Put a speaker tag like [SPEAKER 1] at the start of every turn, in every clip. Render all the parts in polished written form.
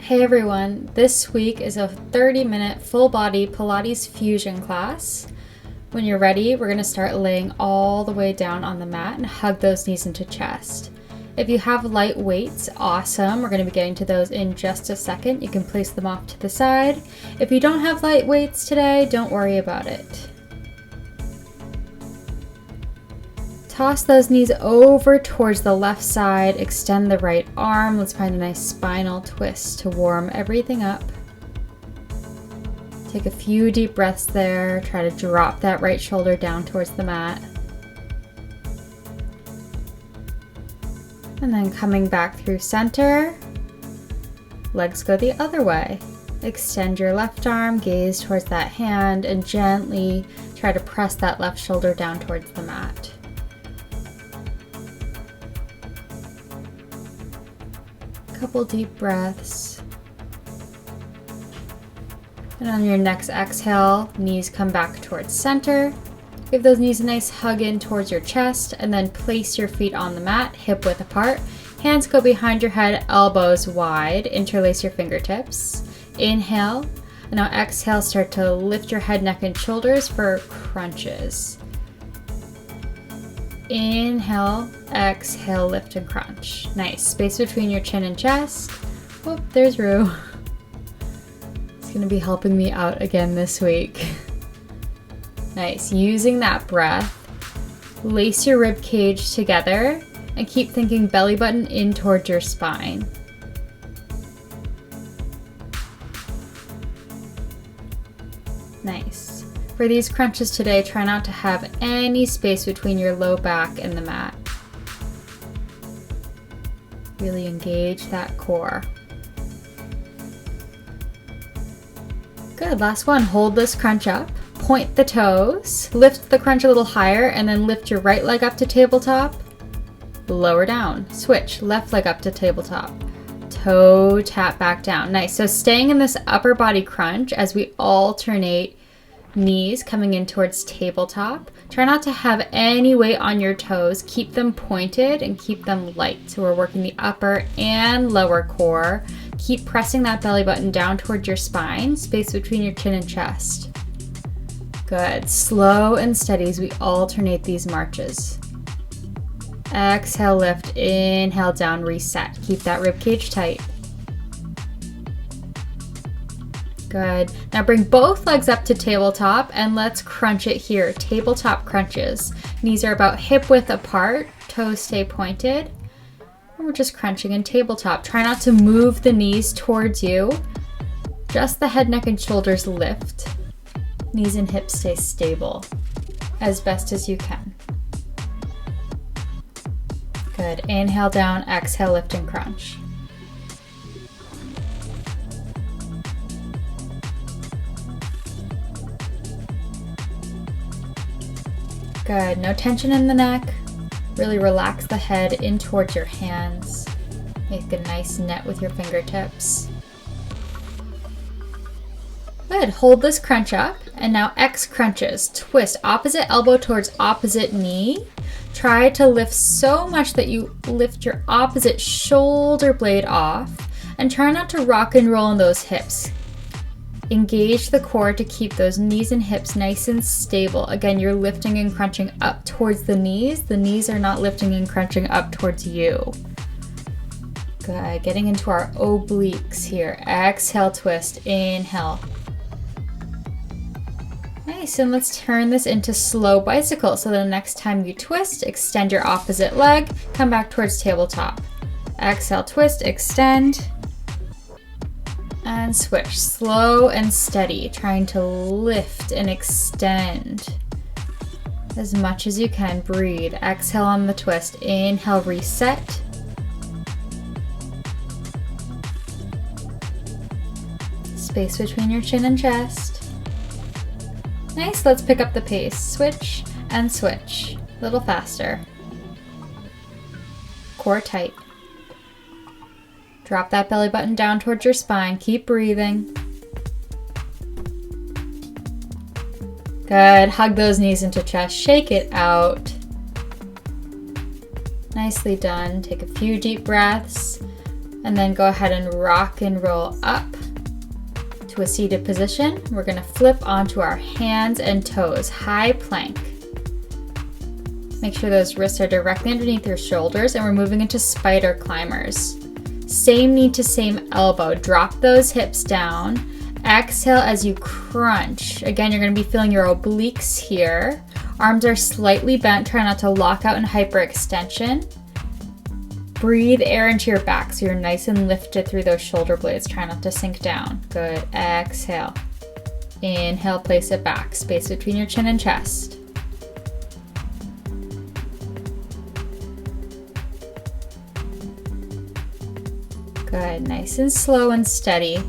[SPEAKER 1] Hey everyone, this week is a 30-minute full body Pilates fusion class. When you're ready, we're going to start laying all the way down on the mat and hug those knees into chest. If you have light weights, awesome. We're going to be getting to those in just a second. You can place them off to the side. If you don't have light weights today, don't worry about it. Toss those knees over towards the left side, extend the right arm. Let's find a nice spinal twist to warm everything up. Take a few deep breaths there. Try to drop that right shoulder down towards the mat. And then coming back through center, legs go the other way. Extend your left arm, gaze towards that hand, and gently try to press that left shoulder down towards the mat. Couple deep breaths. And on your next exhale, knees come back towards center. Give those knees a nice hug in towards your chest, and then place your feet on the mat, hip width apart. Hands go behind your head, elbows wide. Interlace your fingertips. Inhale. And now exhale, start to lift your head, neck, and shoulders for crunches. Inhale, exhale, lift and crunch. Nice. Space between your chin and chest. Whoop, there's Rue. It's going to be helping me out again this week. Nice. Using that breath, lace your rib cage together and keep thinking belly button in towards your spine. Nice. For these crunches today, try not to have any space between your low back and the mat. Really engage that core. Good, last one. Hold this crunch up. Point the toes. Lift the crunch a little higher and then lift your right leg up to tabletop. Lower down. Switch. Left leg up to tabletop. Toe tap back down. Nice. So staying in this upper body crunch as we alternate knees coming in towards tabletop. Try not to have any weight on your toes. Keep them pointed and keep them light. So we're working the upper and lower core. Keep pressing that belly button down towards your spine, space between your chin and chest. Good. Slow and steady as we alternate these marches. Exhale, lift. Inhale, down, reset. Keep that rib cage tight. Good. Now bring both legs up to tabletop and let's crunch it here. Tabletop crunches. Knees are about hip width apart. Toes stay pointed. And we're just crunching in tabletop. Try not to move the knees towards you. Just the head, neck, and shoulders lift. Knees and hips stay stable as best as you can. Good. Inhale down, exhale, lift and crunch. Good. No tension in the neck. Really relax the head in towards your hands. Make a nice net with your fingertips. Good. Hold this crunch up. And now X crunches. Twist opposite elbow towards opposite knee. Try to lift so much that you lift your opposite shoulder blade off. And try not to rock and roll in those hips. Engage the core to keep those knees and hips nice and stable. Again, you're lifting and crunching up towards the knees. The knees are not lifting and crunching up towards you. Good. Getting into our obliques here. Exhale, twist. Inhale. Nice. And let's turn this into slow bicycle. So the next time you twist, extend your opposite leg. Come back towards tabletop. Exhale, twist, extend. And switch. Slow and steady, trying to lift and extend as much as you can. Breathe. Exhale on the twist. Inhale, reset. Space between your chin and chest. Nice. Let's pick up the pace. Switch and switch. A little faster. Core tight. Drop that belly button down towards your spine. Keep breathing. Good. Hug those knees into chest. Shake it out. Nicely done. Take a few deep breaths. And then go ahead and rock and roll up to a seated position. We're gonna flip onto our hands and toes, high plank. Make sure those wrists are directly underneath your shoulders, and we're moving into spider climbers. Same knee to same elbow. Drop those hips down. Exhale as you crunch. Again, you're gonna be feeling your obliques here. Arms are slightly bent. Try not to lock out in hyperextension. Breathe air into your back so you're nice and lifted through those shoulder blades. Try not to sink down. Good. Exhale. Inhale, place it back. Space between your chin and chest. Good. Nice and slow and steady.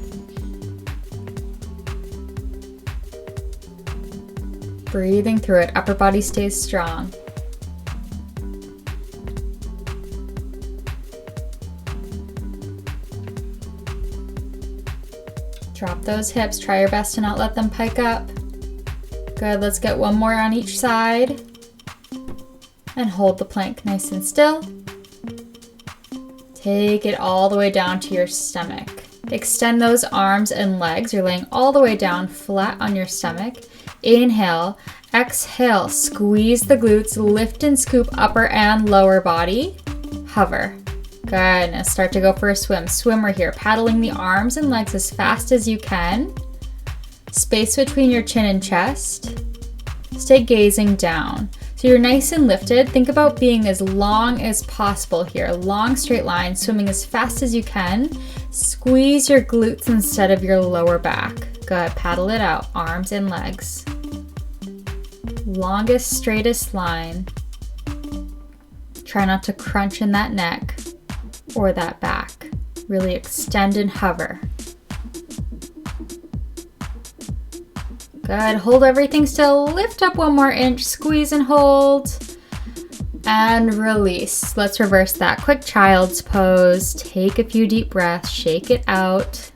[SPEAKER 1] Breathing through it. Upper body stays strong. Drop those hips. Try your best to not let them pike up. Good. Let's get one more on each side. And hold the plank nice and still. Take it all the way down to your stomach. Extend those arms and legs. You're laying all the way down flat on your stomach. Inhale. Exhale. Squeeze the glutes. Lift and scoop upper and lower body. Hover. Good. Now start to go for a swim. Swimmer here. Paddling the arms and legs as fast as you can. Space between your chin and chest. Stay gazing down. So you're nice and lifted. Think about being as long as possible here. Long straight line, swimming as fast as you can. Squeeze your glutes instead of your lower back. Good. Paddle it out. Arms and legs. Longest, straightest line. Try not to crunch in that neck or that back. Really extend and hover. Good. Hold everything still. Lift up one more inch. Squeeze and hold. And release. Let's reverse that. Quick child's pose. Take a few deep breaths. Shake it out.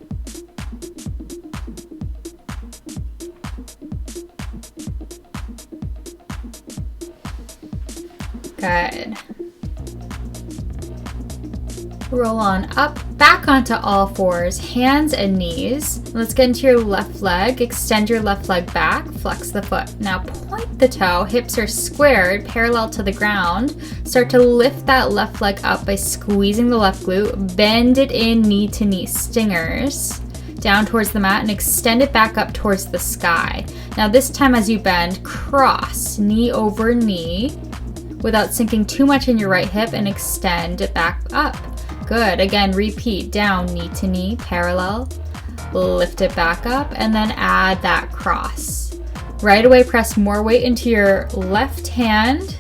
[SPEAKER 1] Good. Roll on up, back onto all fours, hands and knees. Let's get into your left leg. Extend your left leg back, flex the foot. Now point the toe, hips are squared, parallel to the ground. Start to lift that left leg up by squeezing the left glute. Bend it in, knee to knee, stingers. Down towards the mat and extend it back up towards the sky. Now this time as you bend, cross, knee over knee, without sinking too much in your right hip, and extend it back up. Good. Again, repeat. Down, knee to knee, parallel. Lift it back up, and then add that cross. Right away, press more weight into your left hand,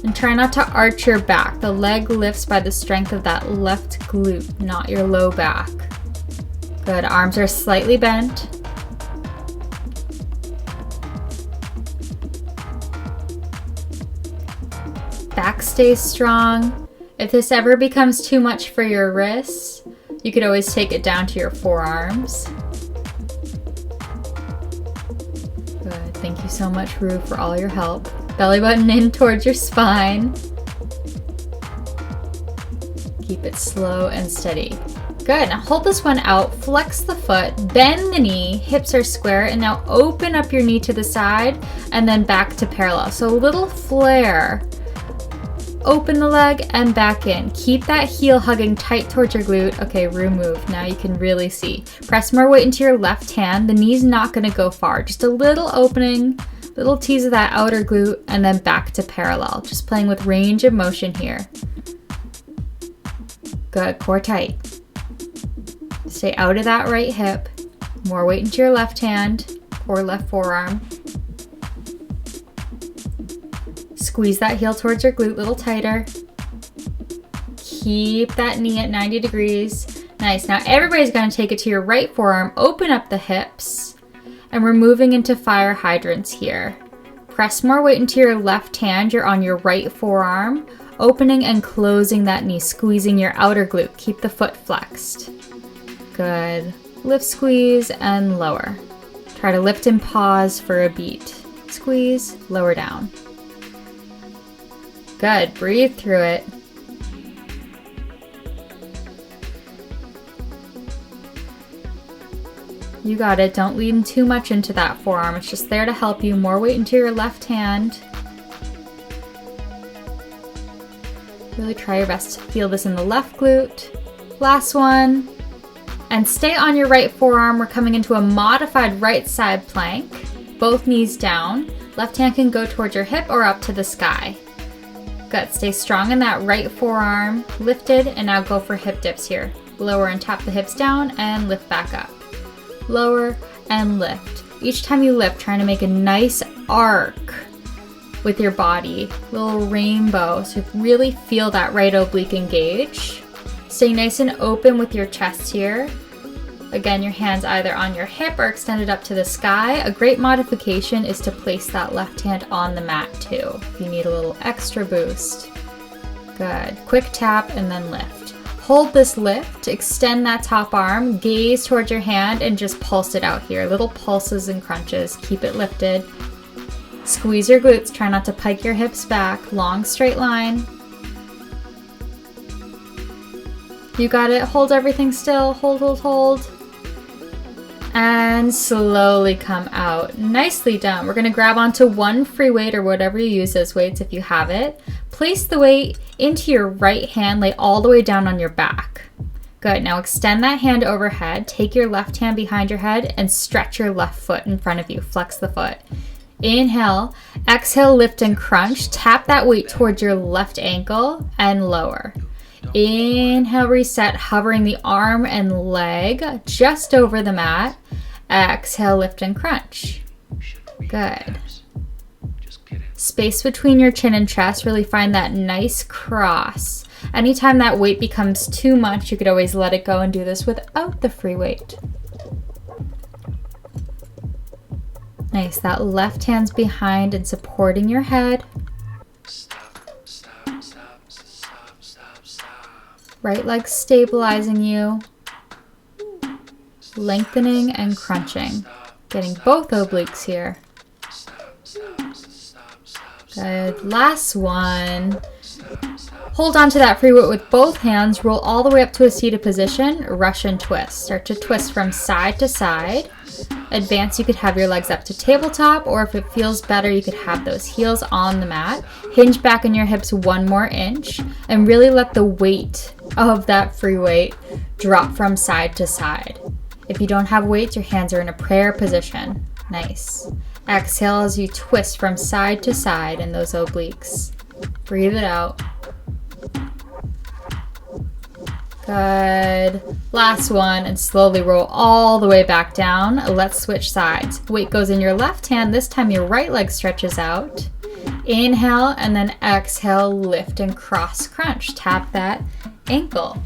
[SPEAKER 1] and try not to arch your back. The leg lifts by the strength of that left glute, not your low back. Good. Arms are slightly bent. Back stays strong. If this ever becomes too much for your wrists, you could always take it down to your forearms. Good. Thank you so much, Rue, for all your help. Belly button in towards your spine. Keep it slow and steady. Good. Now hold this one out. Flex the foot. Bend the knee. Hips are square. And now open up your knee to the side and then back to parallel. So a little flare. Open the leg and back in. Keep that heel hugging tight towards your glute. Okay, remove. Now you can really see. Press more weight into your left hand. The knee's not going to go far. Just a little opening, little tease of that outer glute, and then back to parallel. Just playing with range of motion here. Good. Core tight. Stay out of that right hip. More weight into your left hand or left forearm. Squeeze that heel towards your glute a little tighter. Keep that knee at 90 degrees. Nice. Now everybody's going to take it to your right forearm. Open up the hips. And we're moving into fire hydrants here. Press more weight into your left hand. You're on your right forearm. Opening and closing that knee. Squeezing your outer glute. Keep the foot flexed. Good. Lift, squeeze, and lower. Try to lift and pause for a beat. Squeeze, lower down. Good. Breathe through it. You got it. Don't lean too much into that forearm. It's just there to help you. More weight into your left hand. Really try your best to feel this in the left glute. Last one. And stay on your right forearm. We're coming into a modified right side plank. Both knees down. Left hand can go towards your hip or up to the sky. Good. Stay strong in that right forearm. Lifted, and now go for hip dips here. Lower and tap the hips down and lift back up. Lower and lift. Each time you lift, trying to make a nice arc with your body. Little rainbow. So really feel that right oblique engage. Stay nice and open with your chest here. Again, your hands either on your hip or extended up to the sky. A great modification is to place that left hand on the mat too, if you need a little extra boost. Good. Quick tap and then lift. Hold this lift, extend that top arm, gaze towards your hand, and just pulse it out here. Little pulses and crunches. Keep it lifted. Squeeze your glutes. Try not to pike your hips back. Long straight line. You got it. Hold everything still. Hold, hold, hold. And slowly come out. Nicely done. We're going to grab onto one free weight or whatever you use as weights if you have it. Place the weight into your right hand, lay all the way down on your back. Good. Now extend that hand overhead. Take your left hand behind your head and stretch your left foot in front of you. Flex the foot. Inhale. Exhale, lift and crunch. Tap that weight towards your left ankle and lower. Inhale, reset, hovering the arm and leg just over the mat. Exhale, lift and crunch. Good. Space between your chin and chest, really find that nice cross. Anytime that weight becomes too much, you could always let it go and do this without the free weight. Nice, that left hand's behind and supporting your head. Right leg stabilizing you. Lengthening and crunching. Getting both obliques here. Good. Last one. Hold on to that free weight with both hands. Roll all the way up to a seated position. Russian twist. Start to twist from side to side. Advance, you could have your legs up to tabletop, or if it feels better, you could have those heels on the mat. Hinge back in your hips 1 more inch and really let the weight of that free weight drop from side to side. If you don't have weights, your hands are in a prayer position. Nice. Exhale as you twist from side to side in those obliques. Breathe it out. Good. Last one, and slowly roll all the way back down. Let's switch sides. Weight goes in your left hand. This time your right leg stretches out. Inhale and then exhale, lift and cross crunch. Tap that ankle.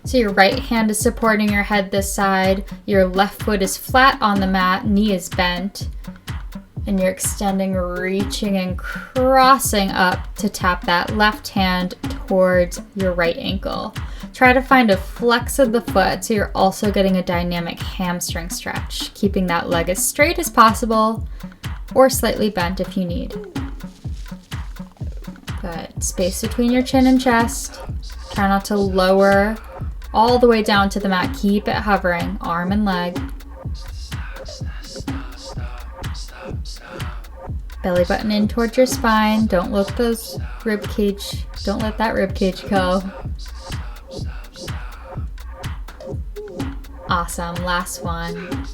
[SPEAKER 1] So your right hand is supporting your head this side. Your left foot is flat on the mat. Knee is bent. And you're extending, reaching, and crossing up to tap that left hand towards your right ankle. Try to find a flex of the foot so you're also getting a dynamic hamstring stretch, keeping that leg as straight as possible or slightly bent if you need. Good. Space between your chin and chest. Try not to lower all the way down to the mat. Keep it hovering, arm and leg. Belly button in towards your spine. Don't let those rib cage, don't let that rib cage go. Awesome. Last one.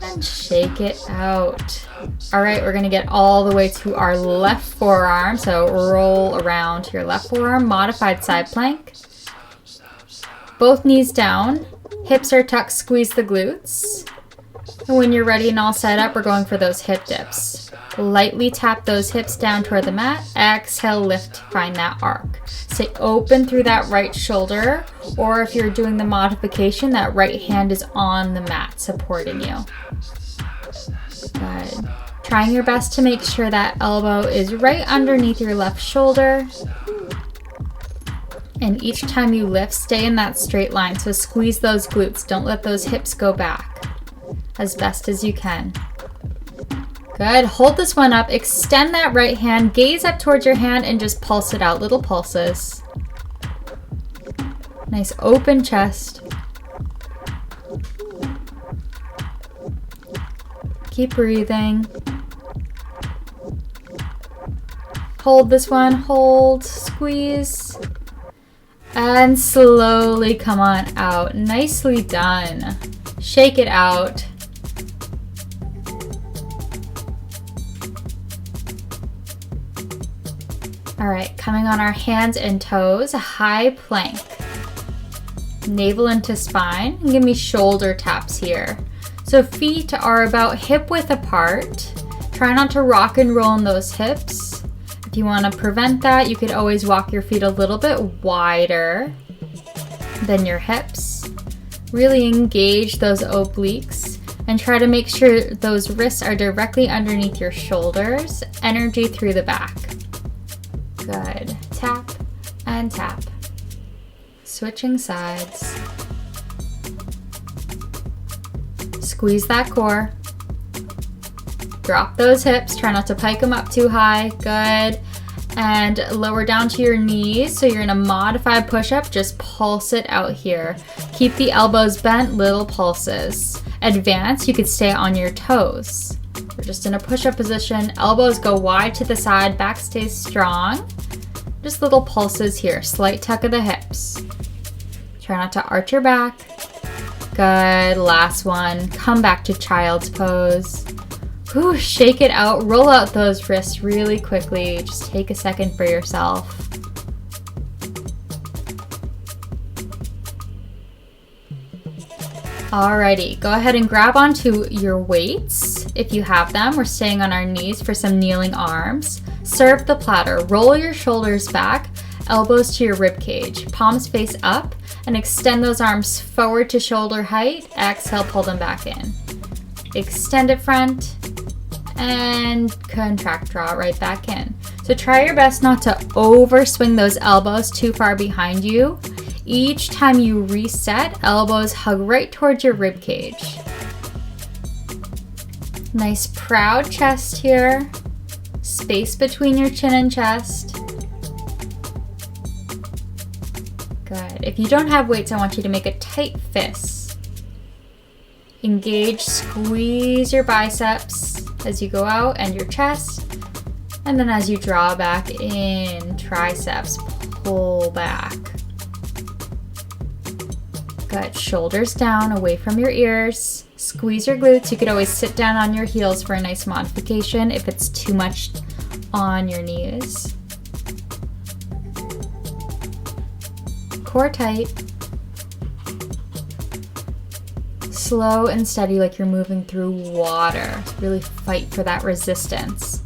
[SPEAKER 1] And shake it out. All right, we're gonna get all the way to our left forearm. So roll around to your left forearm, modified side plank. Both knees down, hips are tucked, squeeze the glutes. And when you're ready and all set up, we're going for those hip dips. Lightly tap those hips down toward the mat. Exhale, lift, find that arc. Stay open through that right shoulder, or if you're doing the modification, that right hand is on the mat supporting you. Good. Trying your best to make sure that elbow is right underneath your left shoulder. And each time you lift, stay in that straight line. So squeeze those glutes. Don't let those hips go back as best as you can. Good. Hold this one up. Extend that right hand. Gaze up towards your hand and just pulse it out. Little pulses. Nice open chest. Keep breathing. Hold this one, hold, squeeze, and slowly come on out. Nicely done. Shake it out. All right, coming on our hands and toes, a high plank. Navel into spine, and give me shoulder taps here. So feet are about hip width apart. Try not to rock and roll in those hips. If you want to prevent that, you could always walk your feet a little bit wider than your hips. Really engage those obliques and try to make sure those wrists are directly underneath your shoulders. Energy through the back. Good. Tap and tap. Switching sides. Squeeze that core. Drop those hips. Try not to pike them up too high. Good. And lower down to your knees. So you're in a modified push-up. Just pulse it out here. Keep the elbows bent, little pulses. Advance, you could stay on your toes. We're just in a push-up position. Elbows go wide to the side. Back stays strong. Just little pulses here. Slight tuck of the hips. Try not to arch your back. Good. Last one. Come back to child's pose. Whew, shake it out. Roll out those wrists really quickly. Just take a second for yourself. Alrighty, go ahead and grab onto your weights if you have them. We're staying on our knees for some kneeling arms. Serve the platter. Roll your shoulders back, elbows to your rib cage, palms face up, and extend those arms forward to shoulder height. Exhale, pull them back in. Extend it front and contract, draw it right back in. So try your best not to overswing those elbows too far behind you. Each time you reset, elbows hug right towards your rib cage. Nice proud chest here. Space between your chin and chest. Good. If you don't have weights, I want you to make a tight fist. Engage, squeeze your biceps as you go out and your chest. And then as you draw back in, triceps, pull back. Good. Shoulders down, away from your ears. Squeeze your glutes. You could always sit down on your heels for a nice modification if it's too much on your knees. Core tight. Slow and steady like you're moving through water. Really fight for that resistance.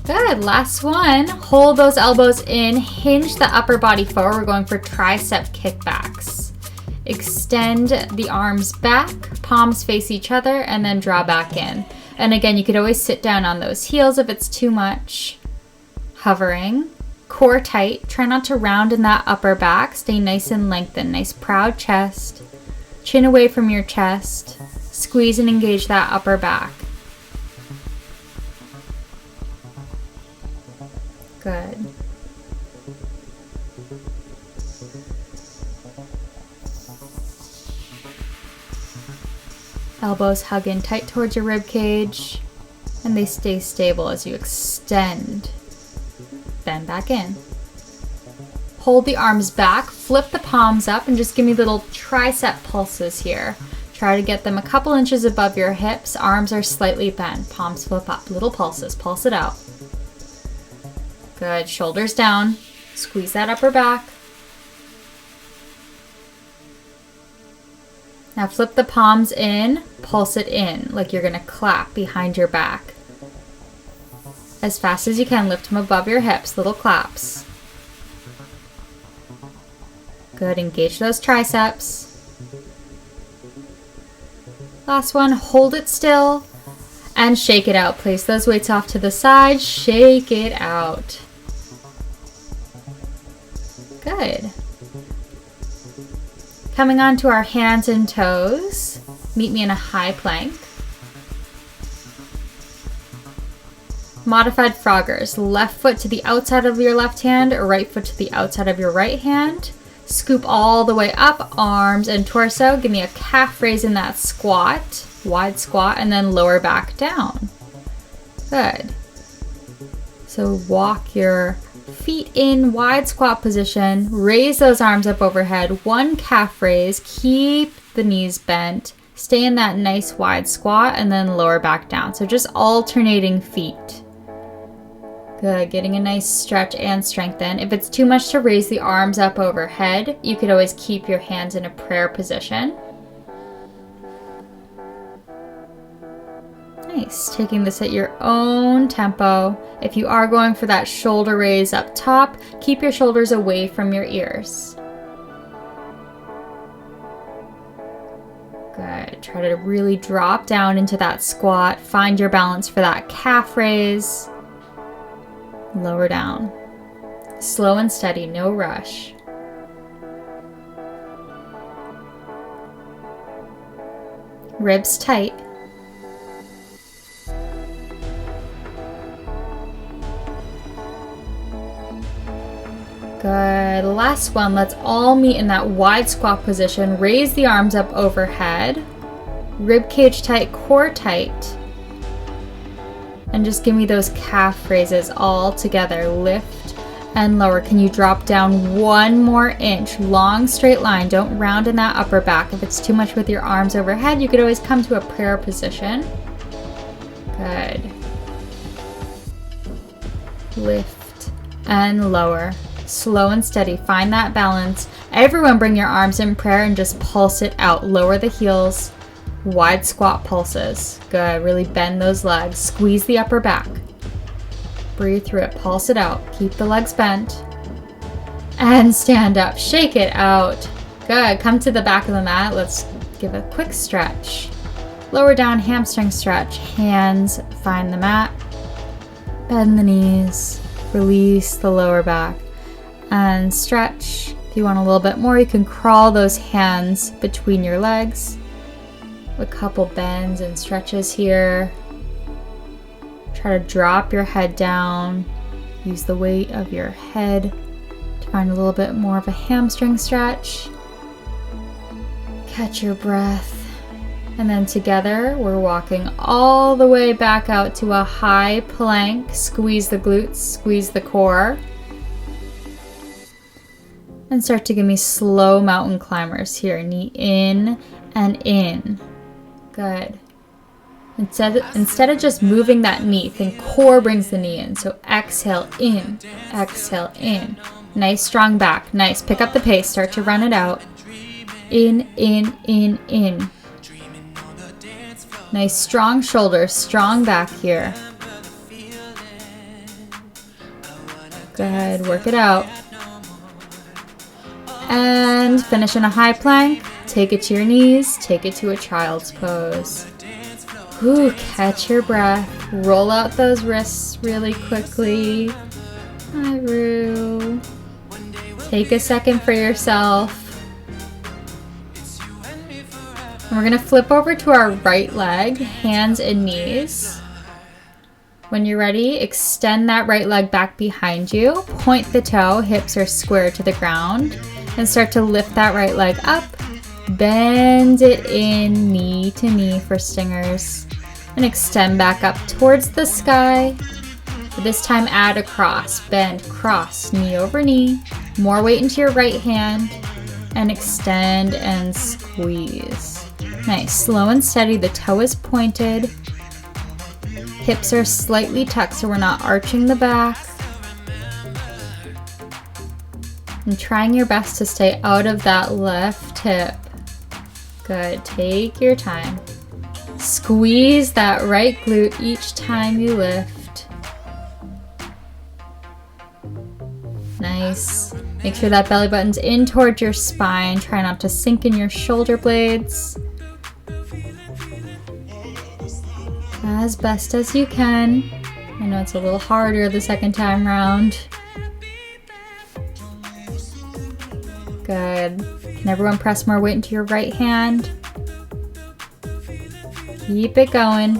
[SPEAKER 1] Good. Last one. Hold those elbows in. Hinge the upper body forward. We're going for tricep kickbacks. Extend the arms back, palms face each other, and then draw back in. And again, you could always sit down on those heels if it's too much. Hovering, core tight. Try not to round in that upper back. Stay nice and lengthened. Nice proud chest. Chin away from your chest. Squeeze and engage that upper back. Good. Elbows hug in tight towards your rib cage, and they stay stable as you extend. Bend back in. Hold the arms back, flip the palms up, and just give me little tricep pulses here. Try to get them a couple inches above your hips. Arms are slightly bent. Palms flip up. Little pulses. Pulse it out. Good. Shoulders down. Squeeze that upper back. Now flip the palms in, pulse it in, like you're gonna clap behind your back. As fast as you can, lift them above your hips, little claps. Good, engage those triceps. Last one, hold it still and shake it out. Place those weights off to the side, shake it out. Good. Coming on to our hands and toes, meet me in a high plank. Modified froggers, left foot to the outside of your left hand, right foot to the outside of your right hand. Scoop all the way up, arms and torso. Give me a calf raise in that squat, wide squat, and then lower back down. Good. So walk your feet in wide squat position, raise those arms up overhead, one calf raise, keep the knees bent, stay in that nice wide squat, and then lower back down. So just alternating feet. Good, getting a nice stretch and strengthen. If it's too much to raise the arms up overhead, you could always keep your hands in a prayer position. Nice, taking this at your own tempo. If you are going for that shoulder raise up top, keep your shoulders away from your ears. Good, try to really drop down into that squat. Find your balance for that calf raise. Lower down. Slow and steady, no rush. Ribs tight. Good. Last one. Let's all meet in that wide squat position. Raise the arms up overhead. Rib cage tight, core tight. And just give me those calf raises all together. Lift and lower. Can you drop down one more inch? Long straight line. Don't round in that upper back. If it's too much with your arms overhead, you could always come to a prayer position. Good. Lift and lower. Slow and steady. Find that balance. Everyone bring your arms in prayer and just pulse it out. Lower the heels. Wide squat pulses. Good. Really bend those legs. Squeeze the upper back. Breathe through it. Pulse it out. Keep the legs bent. And stand up. Shake it out. Good. Come to the back of the mat. Let's give a quick stretch. Lower down hamstring stretch. Hands find the mat. Bend the knees. Release the lower back. And stretch. If you want a little bit more, you can crawl those hands between your legs. A couple bends and stretches here. Try to drop your head down. Use the weight of your head to find a little bit more of a hamstring stretch. Catch your breath. And then together, we're walking all the way back out to a high plank. Squeeze the glutes, squeeze the core. And start to give me slow mountain climbers here. Knee in and in. Good. Instead of just moving that knee, think core brings the knee in. So exhale in, exhale in. Nice strong back. Nice. Pick up the pace. Start to run it out. In, in, in, in. Nice strong shoulders, strong back here. Good. Work it out. And finish in a high plank. Take it to your knees. Take it to a child's pose. Ooh, catch your breath. Roll out those wrists really quickly. Hi, Rue. Take a second for yourself. And we're going to flip over to our right leg, hands and knees. When you're ready, extend that right leg back behind you. Point the toe, hips are square to the ground. And start to lift that right leg up. Bend it in, knee to knee for stingers. And extend back up towards the sky. This time add a cross. Bend, cross, knee over knee. More weight into your right hand. And extend and squeeze. Nice. Slow and steady. The toe is pointed. Hips are slightly tucked so we're not arching the back. And trying your best to stay out of that left hip. Good. Take your time. Squeeze that right glute each time you lift. Nice. Make sure that belly button's in towards your spine. Try not to sink in your shoulder blades. As best as you can. I know it's a little harder the second time round. Good. Can everyone press more weight into your right hand? Keep it going.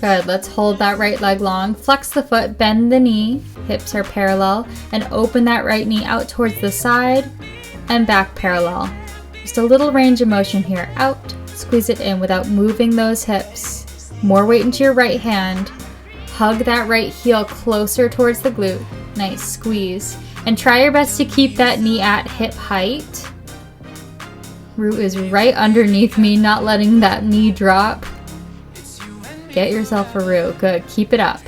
[SPEAKER 1] Good. Let's hold that right leg long. Flex the foot, bend the knee. hips are parallel, and open that right knee out towards the side and back parallel. Just a little range of motion here. Out, squeeze it in without moving those hips. More weight into your right hand. Hug that right heel closer towards the glute. Nice, squeeze. And try your best to keep that knee at hip height. Root is right underneath me, not letting that knee drop. Get yourself a root. Good, keep it up.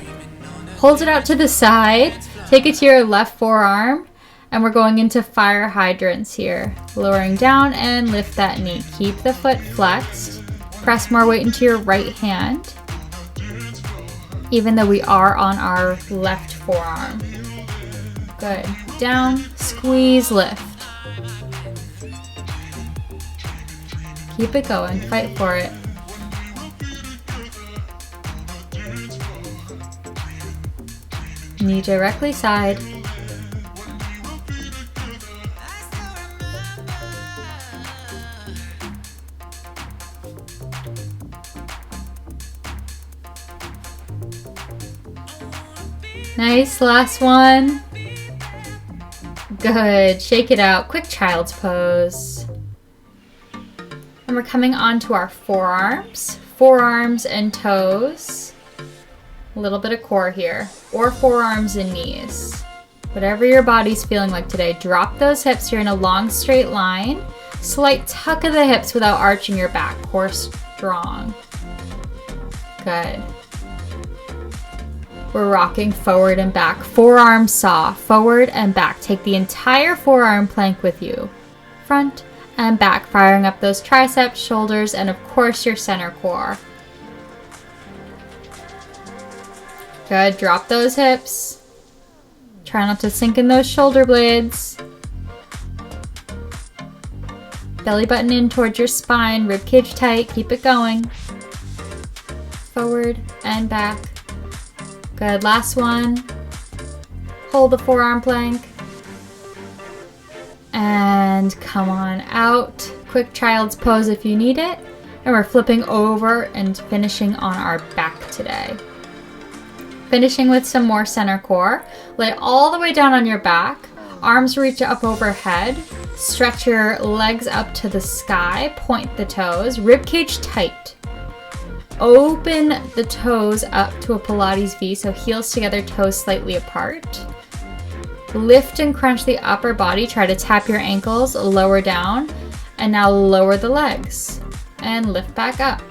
[SPEAKER 1] Hold it out to the side. Take it to your left forearm. And we're going into fire hydrants here. Lowering down and lift that knee. Keep the foot flexed. Press more weight into your right hand, even though we are on our left forearm. Good. Down, squeeze, lift. Keep it going. Fight for it. Knee directly side. Nice, last one. Good, shake it out. Quick child's pose. And we're coming on to our forearms and toes. A little bit of core here, or forearms and knees. Whatever your body's feeling like today, drop those hips. You're in a long straight line. Slight tuck of the hips without arching your back. Core strong. Good. We're rocking forward and back. Forearm saw, forward and back. Take the entire forearm plank with you. Front and back, firing up those triceps, shoulders, and of course your center core. Good, drop those hips. Try not to sink in those shoulder blades. Belly button in towards your spine, ribcage tight, keep it going. Forward and back. Good, last one. Hold the forearm plank. And come on out. Quick child's pose if you need it. And we're flipping over and finishing on our back today. Finishing with some more center core. Lay all the way down on your back. Arms reach up overhead. Stretch your legs up to the sky. Point the toes. Ribcage tight. Open the toes up to a Pilates V, so heels together, toes slightly apart. Lift and crunch the upper body. Try to tap your ankles, lower down, and now lower the legs and lift back up.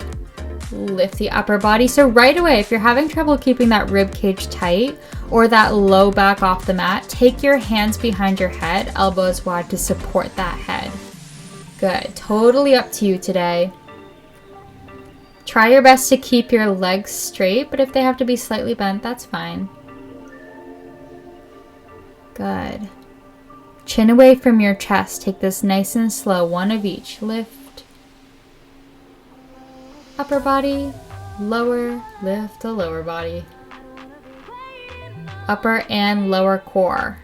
[SPEAKER 1] Lift the upper body. So right away, if you're having trouble keeping that rib cage tight or that low back off the mat, take your hands behind your head, elbows wide to support that head. Good. Totally up to you today. Try your best to keep your legs straight, but if they have to be slightly bent, that's fine. Good. Chin away from your chest. Take this nice and slow, one of each. Lift. Upper body, lower, lift the lower body. Upper and lower core.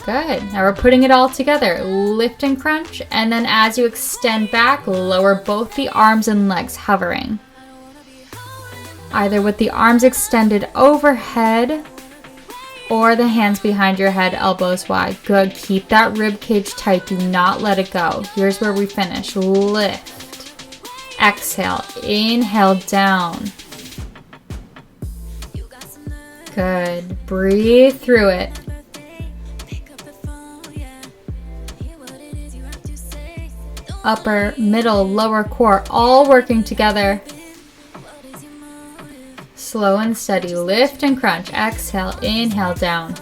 [SPEAKER 1] Good. Now we're putting it all together. Lift and crunch, and then as you extend back, lower both the arms and legs, hovering. Either with the arms extended overhead or the hands behind your head, elbows wide. Good. Keep that rib cage tight. Do not let it go. Here's where we finish. Lift. Exhale. Inhale down. Good. Breathe through it. Upper, middle, lower core, all working together. Slow and steady. Lift and crunch. Exhale, inhale down.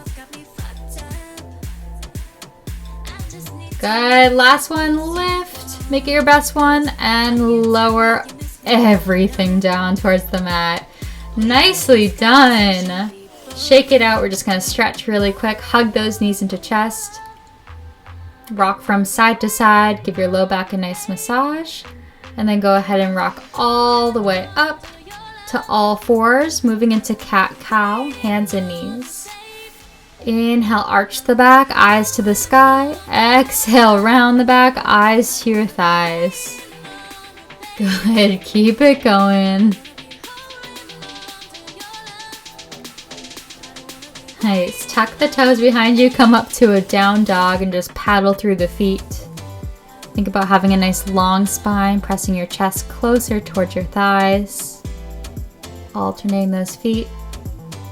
[SPEAKER 1] Good. Last one, lift. Make it your best one and lower everything down towards the mat. Nicely done. Shake it out. We're just going to stretch really quick. Hug those knees into chest. Rock from side to side. Give your low back a nice massage. And then go ahead and rock all the way up to all fours, moving into cat-cow, hands and knees. Inhale, arch the back, eyes to the sky. Exhale, round the back, eyes to your thighs. Good, keep it going. Nice. Tuck the toes behind you, come up to a down dog and just paddle through the feet. Think about having a nice long spine, pressing your chest closer towards your thighs. Alternating those feet,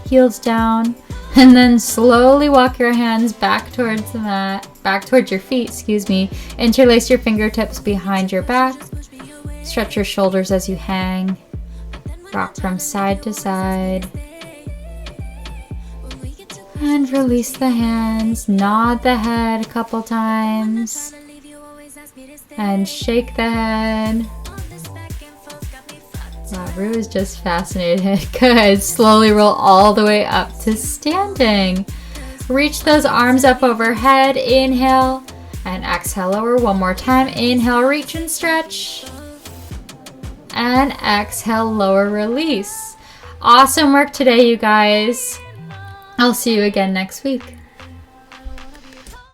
[SPEAKER 1] heels down, and then slowly walk your hands back towards the mat, back towards your feet, excuse me. Interlace your fingertips behind your back. Stretch your shoulders as you hang. Rock from side to side. And release the hands. Nod the head a couple times. And shake the head. Wow, Rue is just fascinated. Good. Slowly roll all the way up to standing. Reach those arms up overhead. Inhale. And exhale, lower one more time. Inhale, reach and stretch. And exhale, lower, release. Awesome work today, you guys. I'll see you again next week.